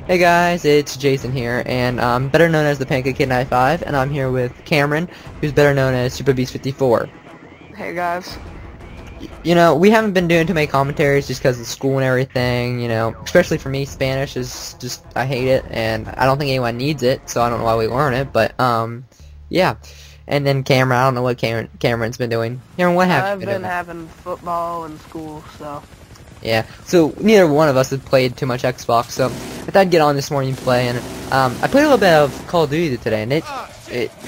Hey guys, it's Jason here, and better known as the Pancake Kid 95, and I'm here with Cameron, who's better known as Super Beast 54. Hey guys. You know, we haven't been doing too many commentaries just because of school and everything, you know, especially for me, Spanish is just, I hate it, and I don't think anyone needs it, so I don't know why we learn it, but, yeah. And then Cameron, I don't know what Cameron's been doing. Cameron, what have you I've been been doing? having football in school, so. Yeah, so neither one of us have played too much Xbox, so I thought I'd get on this morning and play, and I played a little bit of Call of Duty today, and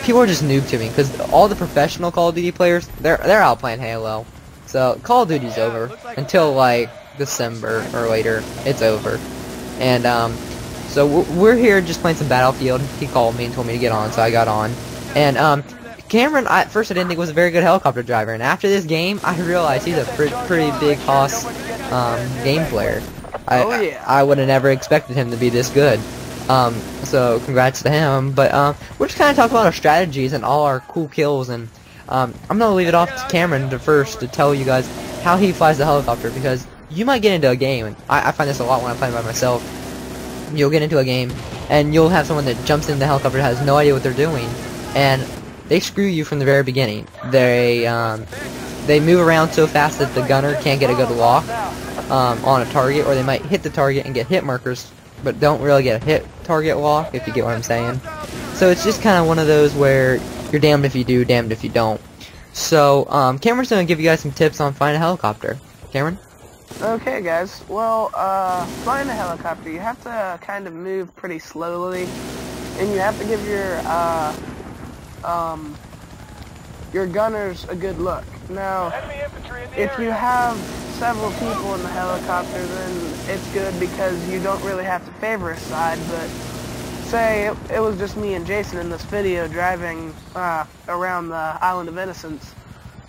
people are just noob to me, because all the professional Call of Duty players, they're out playing Halo. So Call of Duty's over until like December or later. It's over, and so we're here just playing some Battlefield. He called me and told me to get on, so I got on, and Cameron, at first I didn't think was a very good helicopter driver, and after this game, I realized he's a pretty big hoss game player. I would have never expected him to be this good. So congrats to him. But we're just kind of talking about our strategies and all our cool kills, and I'm gonna leave it off to Cameron to tell you guys how he flies the helicopter, because you might get into a game, and I find this a lot when I'm playing by myself. You'll get into a game, and you'll have someone that jumps in the helicopter, has no idea what they're doing, and they screw you from the very beginning. They move around so fast that the gunner can't get a good lock on a target, or they might hit the target and get hit markers, but don't really get a hit target lock, if you get what I'm saying. So it's just kind of one of those where you're damned if you do, damned if you don't. So Cameron's going to give you guys some tips on flying a helicopter. Cameron? Okay guys, well, flying a helicopter, you have to kind of move pretty slowly, and you have to give your gunners a good look. Now, if you have several people in the helicopter, then it's good because you don't really have to favor a side, but say it was just me and Jason in this video driving around the Island of Innocence,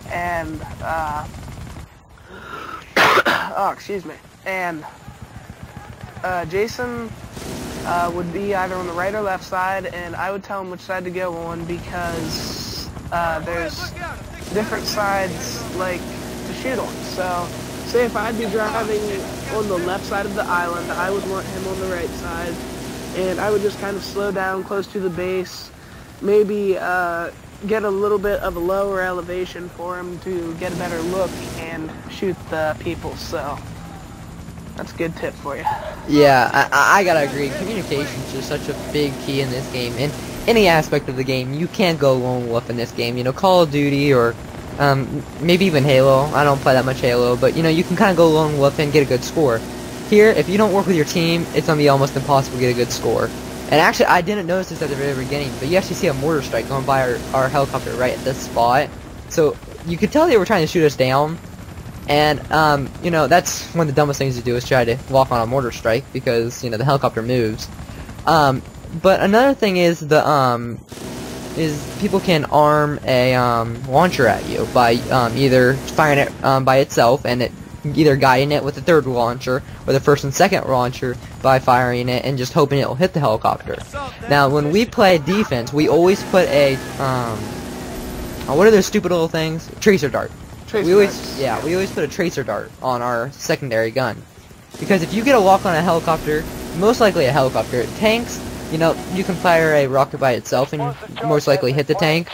and oh, excuse me, and Jason would be either on the right or left side, and I would tell him which side to go on, because there's different sides like to shoot on. So say if I'd be driving on the left side of the island, I would want him on the right side, and I would just kind of slow down close to the base, maybe get a little bit of a lower elevation for him to get a better look and shoot the people. So that's a good tip for you. Yeah, I gotta agree. Communication is just such a big key in this game. In any aspect of the game, you can't go lone wolf in this game. You know, Call of Duty or maybe even Halo. I don't play that much Halo, but you know, you can kind of go lone wolf and get a good score. Here, if you don't work with your team, it's gonna be almost impossible to get a good score. And actually, I didn't notice this at the very beginning, but you actually see a mortar strike going by our helicopter right at this spot. So you could tell they were trying to shoot us down. And, you know, that's one of the dumbest things to do, is try to walk on a mortar strike, because, you know, the helicopter moves. But another thing is is people can arm a, launcher at you by, either firing it, by itself, and either guiding it with the third launcher, or the first and second launcher by firing it and just hoping it will hit the helicopter. Now, when we play defense, we always put a, what are those stupid little things? Tracer dart. We always put a tracer dart on our secondary gun, because if you get a lock on a helicopter, most likely a helicopter, tanks, you know, you can fire a rocket by itself and most likely hit the tank,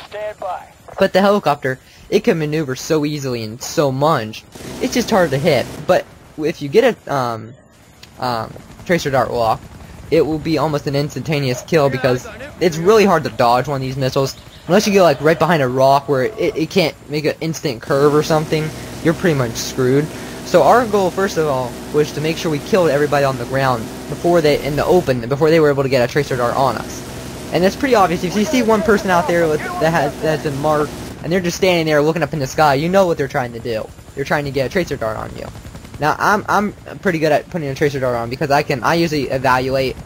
but the helicopter, it can maneuver so easily and so much, it's just hard to hit. But if you get a tracer dart lock, it will be almost an instantaneous kill, because it's really hard to dodge one of these missiles. Unless you get like right behind a rock where it can't make an instant curve or something, you're pretty much screwed. So our goal, first of all, was to make sure we killed everybody on the ground before they were able to get a tracer dart on us. And it's pretty obvious. If you see one person out there that's been marked, and they're just standing there looking up in the sky, you know what they're trying to do. They're trying to get a tracer dart on you. Now I'm pretty good at putting a tracer dart on, because I usually evaluate.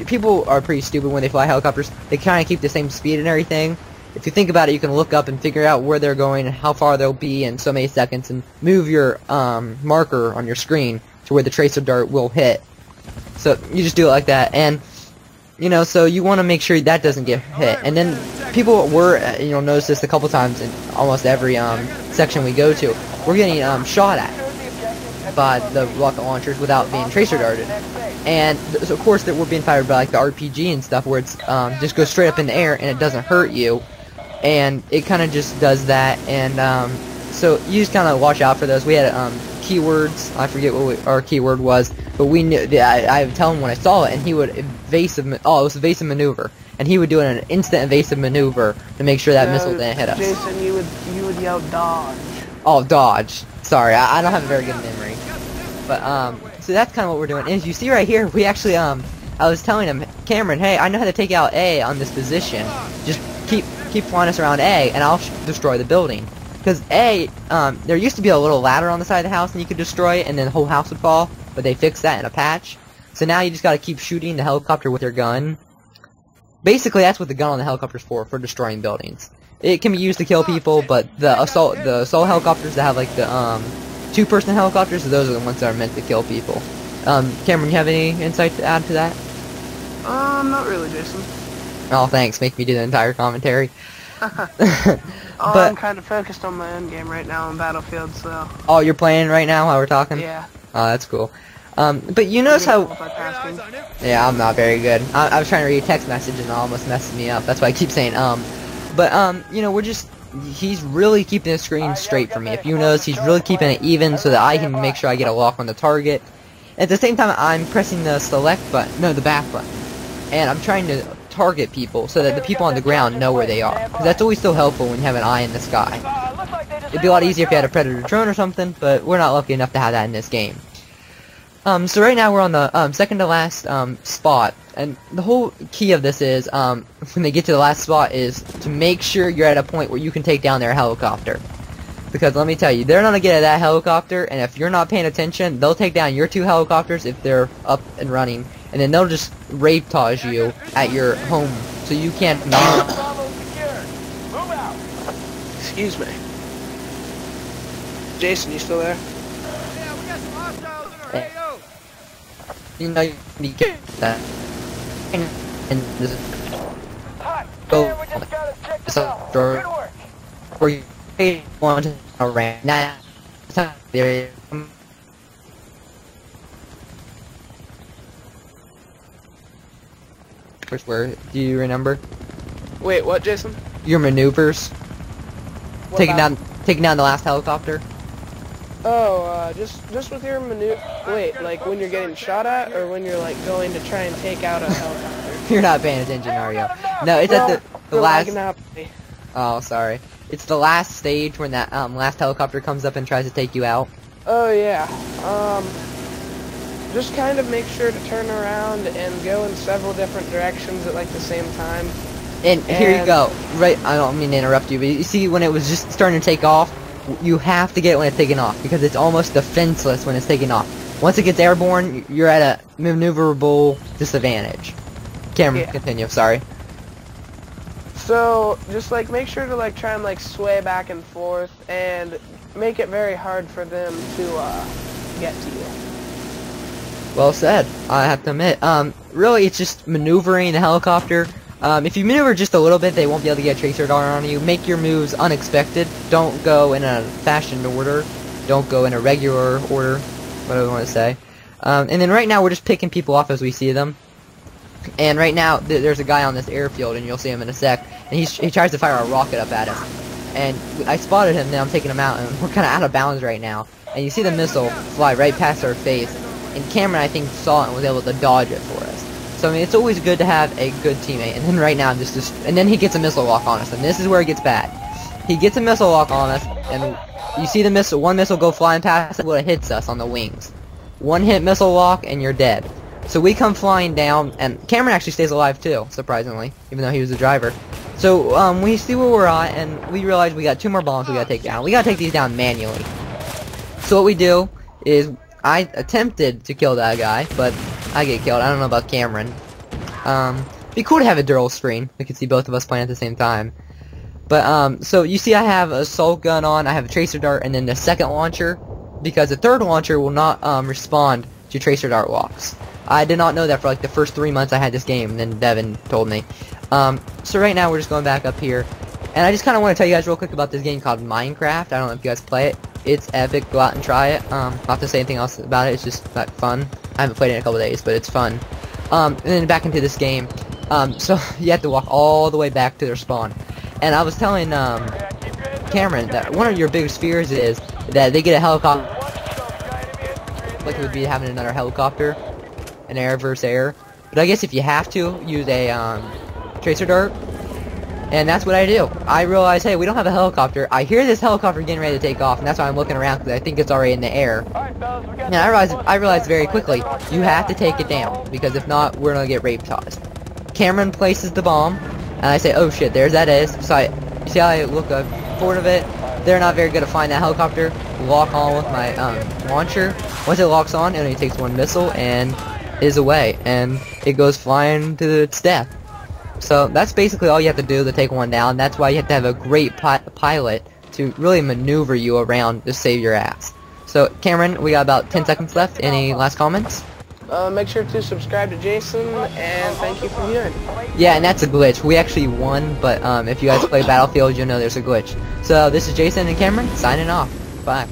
People are pretty stupid when they fly helicopters. They kind of keep the same speed and everything. If you think about it, you can look up and figure out where they're going and how far they'll be in so many seconds, and move your marker on your screen to where the tracer dart will hit. So you just do it like that, and you know, so you want to make sure that doesn't get hit. And then people were, you know, noticed this a couple times in almost every section we go to. We're getting shot at. by the rocket launchers without being tracer darted. And so of course that we're being fired by like the RPG and stuff, where it's just goes straight up in the air and it doesn't hurt you, and it kind of just does that. And so you just kind of watch out for those. We had keywords. I forget what our keyword was, but we knew. I would tell him when I saw it, and he would evasive. Oh, it was evasive maneuver, and he would do an instant evasive maneuver to make sure that missile didn't hit us. Jason, you would yell dodge. Oh, dodge. Sorry, I don't have a very good memory. But so that's kind of what we're doing. And as you see right here, we actually I was telling him, Cameron, hey, I know how to take out A on this position. Just keep flying us around A, and I'll destroy the building. Because A, there used to be a little ladder on the side of the house, and you could destroy it, and then the whole house would fall. But they fixed that in a patch. So now you just gotta keep shooting the helicopter with your gun. Basically, that's what the gun on the helicopter's for destroying buildings. It can be used to kill people, but the assault helicopters that have like the two-person helicopters, those are the ones that are meant to kill people. Cameron, you have any insight to add to that? Not really, Jason. Oh, thanks. Make me do the entire commentary. I'm kind of focused on my own game right now on Battlefield, so... Oh, you're playing right now while we're talking? Yeah. Oh, that's cool. But you notice how... Yeah, I'm not very good. I was trying to read a text message and it almost messed me up. That's why I keep saying, But, you know, he's really keeping the screen straight for me. If you notice, he's really keeping it even so that I can make sure I get a lock on the target. At the same time, I'm pressing the select button, no, the back button. And I'm trying to target people so that the people on the ground know where they are. Because that's always so helpful when you have an eye in the sky. It'd be a lot easier if you had a Predator drone or something, but we're not lucky enough to have that in this game. So right now we're on the second to last spot, and the whole key of this is when they get to the last spot is to make sure you're at a point where you can take down their helicopter. Because let me tell you, they're gonna get at that helicopter, and if you're not paying attention, they'll take down your two helicopters if they're up and running, and then they'll just rape-tage you at your home, so you can't. Excuse me, Jason, you still there? You know, you get that. And this go so where you want to around now. There. First, where do you remember? Wait, what, Jason? Your maneuvers. Taking down the last helicopter. Oh, just with your wait, like when you're getting shot at, or when you're like going to try and take out a helicopter? You're not paying attention, are you? No, it's at the last... Oh, sorry. It's the last stage when that last helicopter comes up and tries to take you out. Oh, yeah. Just kind of make sure to turn around and go in several different directions at like the same time. And here you go. Right, I don't mean to interrupt you, but you see when it was just starting to take off, you have to get it when it's taking off, because it's almost defenseless when it's taking off. Once it gets airborne, you're at a maneuverable disadvantage. Cameron, continue, sorry. So, just like make sure to like try and like sway back and forth, and make it very hard for them to get to you. Well said, I have to admit. Really, it's just maneuvering the helicopter. If you maneuver just a little bit, they won't be able to get a tracer dart on you. Make your moves unexpected. Don't go in a fashioned order. Don't go in a regular order, whatever you want to say. And then right now, we're just picking people off as we see them. And right now, there's a guy on this airfield, and you'll see him in a sec. And he tries to fire a rocket up at us. And I spotted him, now I'm taking him out, and we're kind of out of bounds right now. And you see the missile fly right past our face. And Cameron, I think, saw it and was able to dodge it for us. So, I mean, it's always good to have a good teammate. And then right now, and then he gets a missile lock on us, and this is where it gets bad. He gets a missile lock on us, and you see the one missile go flying past it, it hits us on the wings. One hit missile lock, and you're dead. So we come flying down, and Cameron actually stays alive too, surprisingly, even though he was the driver. So, we see where we're at, and we realize we got 2 more bombs we gotta take down. We gotta take these down manually. So what we do is, I attempted to kill that guy, but I get killed. I don't know about Cameron. It'd be cool to have a dual screen. We could see both of us playing at the same time. But, so you see I have a assault gun on, I have a tracer dart, and then the second launcher, because the third launcher will not, respond to tracer dart locks. I did not know that for like the first 3 months I had this game, and then Devin told me. So right now we're just going back up here, And I just kind of want to tell you guys real quick about this game called Minecraft. I don't know if you guys play it. It's epic. Go out and try it. Not to say anything else about it. It's just like fun. I haven't played it in a couple days, but it's fun. And then back into this game. So you have to walk all the way back to their spawn. And I was telling Cameron that one of your biggest fears is that they get a helicopter. Like it would be having another helicopter, an air versus air. But I guess if you have to, use a tracer dart. And that's what I do. I realize, hey, we don't have a helicopter. I hear this helicopter getting ready to take off, and that's why I'm looking around, because I think it's already in the air. And I realized very quickly, you have to take it down, because if not, we're going to get rape tossed. Cameron places the bomb, and I say, oh shit, there's that is. So you see how I look forward of it? They're not very good at finding that helicopter. Lock on with my launcher. Once it locks on, it only takes one missile, and is away. And it goes flying to its death. So that's basically all you have to do to take one down. That's why you have to have a great pilot to really maneuver you around to save your ass. So Cameron, we got about 10 seconds left. Any last comments? Make sure to subscribe to Jason, and thank you for viewing. Yeah, and that's a glitch. We actually won, but if you guys play Battlefield, you'll know there's a glitch. So this is Jason and Cameron, signing off. Bye.